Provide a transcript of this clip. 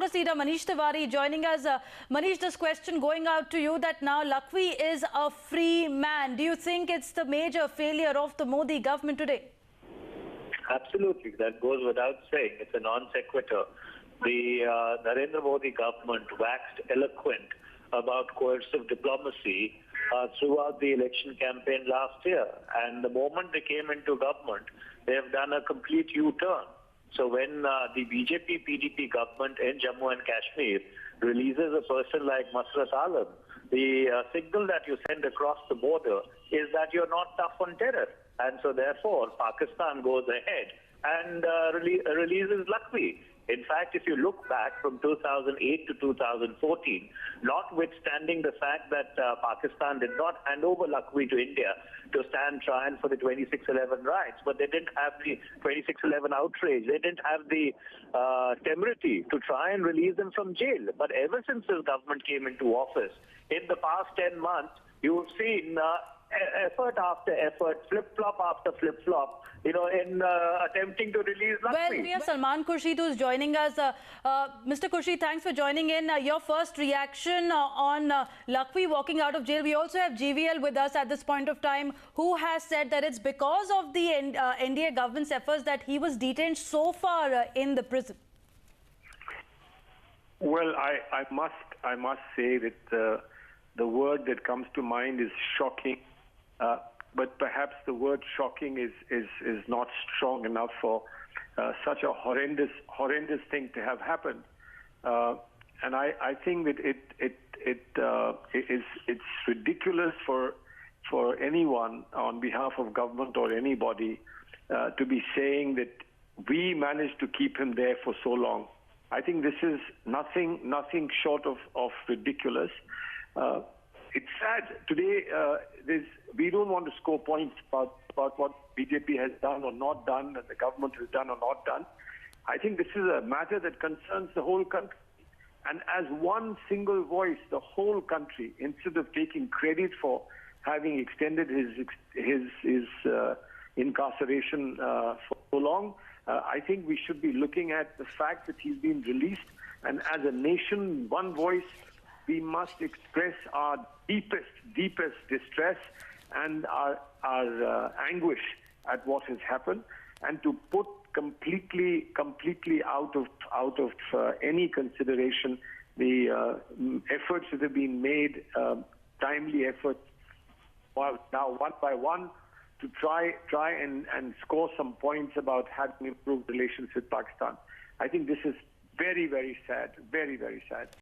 Congress leader Manish Tiwari joining us. Manish, this question going out to you that now Lakhvi is a free man. Do you think it's the major failure of the Modi government today? Absolutely. That goes without saying. It's a non sequitur. The Narendra Modi government waxed eloquent about coercive diplomacy throughout the election campaign last year. And the moment they came into government, they have done a complete U-turn. So when the BJP-PDP government in Jammu and Kashmir releases a person like Masrat Alam, the signal that you send across the border is that you're not tough on terror. And so therefore, Pakistan goes ahead and releases Lakhvi. In fact, if you look back from 2008 to 2014, notwithstanding the fact that Pakistan did not hand over Lakhvi to India to stand trial for the 2611 riots, but they didn't have the 2611 outrage. They didn't have the temerity to try and release them from jail. But ever since this government came into office, in the past 10 months, you've seen effort after effort, flip-flop after flip-flop, in attempting to release Lakhvi. Well, we have Salman Khurshid who's joining us. Mr. Khurshid, thanks for joining in. Your first reaction on Lakhvi walking out of jail. We also have GVL with us at this point of time, who has said that it's because of the NDA government's efforts that he was detained so far in the prison. Well, I must say that the word that comes to mind is shocking. But perhaps the word shocking is not strong enough for such a horrendous thing to have happened. And I think that it's ridiculous for anyone on behalf of government or anybody to be saying that we managed to keep him there for so long. I think this is nothing short of ridiculous. It's sad. Today, we don't want to score points about what BJP has done or not done, and the government has done or not done. I think this is a matter that concerns the whole country. And as one single voice, the whole country, instead of taking credit for having extended his incarceration for so long, I think we should be looking at the fact that he's been released. And as a nation, one voice, we must express our deepest distress and our anguish at what has happened, and to put completely out of any consideration the efforts that have been made, timely efforts, now one by one, to try and score some points about having improved relations with Pakistan. I think this is very, very sad, very, very sad.